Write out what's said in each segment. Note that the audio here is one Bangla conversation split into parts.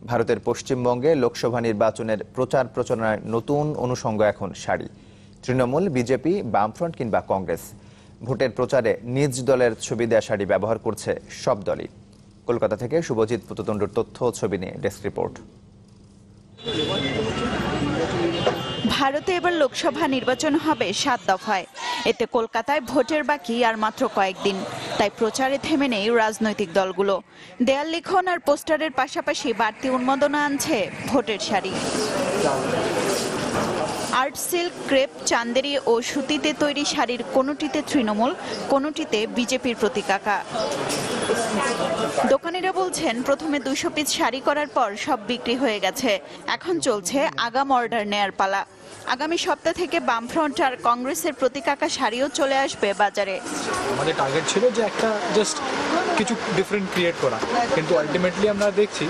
ভারতের পশ্চিমবঙ্গে লোকসভা নির্বাচনের প্রচার প্রচারণায় নতুন অনুষঙ্গ এখন শাড়ি। তৃণমূল, বিজেপি, বামফ্রন্ট কিংবা কংগ্রেস ভোটের প্রচারে নিজ দলের ছবি দেয়া শাড়ি ব্যবহার করছে সব দলই। কলকাতা থেকে শুভজিৎ পুততুণ্ডুর তথ্য ছবি নিয়ে ডেস্ক রিপোর্ট। ভারতে এবার লোকসভা নির্বাচন হবে 7 দফায়। এতে কলকাতায় ভোটের বাকি আর মাত্র কয়েকদিন, তাই প্রচারে থেমে নেই রাজনৈতিক দলগুলো। দেয়াল লিখন আর পোস্টারের পাশাপাশি বাড়তি উন্মাদনা আনছে ভোটের sari. Art silk, crepe, Chanderi ও সুতিতে তৈরি শাড়ির কোনোটিতে তৃণমূল, কোনোটিতে বিজেপির প্রতীক আঁকা। দোকানিরা বলছেন, প্রথমে 200 পিস শাড়ি করার পর সব বিক্রি হয়ে গেছে, এখন চলছে আগাম অর্ডার নেয়ার পালা। আগামী সপ্তাহ থেকে বামফ্রন্ট আর কংগ্রেসের প্রতীক আঁকা শাড়িও চলে আসবে বাজারে। আমাদের টার্গেট ছিল যে একটা জাস্ট কিছু ডিফারেন্ট ক্রিয়েট করা, কিন্তু আলটিমেটলি আমরা দেখছি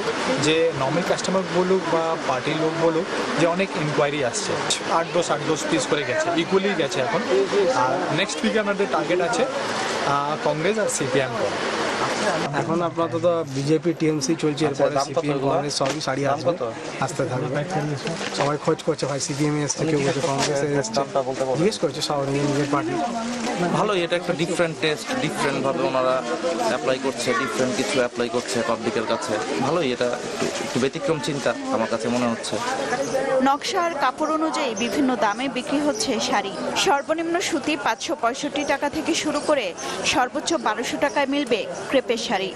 যে নর্মাল কাস্টমার বলুক বা পার্টির লোক বলুক, যে অনেক ইনকোয়ারি আসছে। 8-10 পিস করে গেছে, ইকুয়ালি গেছে এখন। আর নেক্সট উইকে আমাদের টার্গেট আছে কংগ্রেস আর সিপিএম করা। এখন আপাতত বিজেপি, টিএমসি চলছে, এরপরে সিপিএম, কংগ্রেস সবই শাড়ি আসতে থাকবে। সবাই খোঁজ করছে, ভাই সিপিএম এসছে, কেউ বলছে কংগ্রেসে এসছে, জিজ্ঞেস করছে সব নিজের পার্টি। ভালোই, এটা একটা ডিফারেন্ট টেস্ট, ডিফারেন্ট ভাবে ওনারা অ্যাপ্লাই করছে, ডিফারেন্ট কিছু অ্যাপ্লাই করছে পাবলিকের কাছে। ভালোই, এটা একটু ব্যতিক্রম চিন্তা আমার কাছে মনে হচ্ছে। নকশা আর কাপড় অনুযায়ী বিভিন্ন দামে বিক্রি হচ্ছে শাড়ি। সর্বনিম্ন সুতি 565 টাকা থেকে শুরু করে সর্বোচ্চ 1200 টাকায় মিলবে ক্রেপের শাড়ি।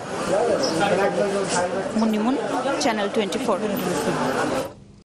মুন্নিমুন, চ্যানেল 24।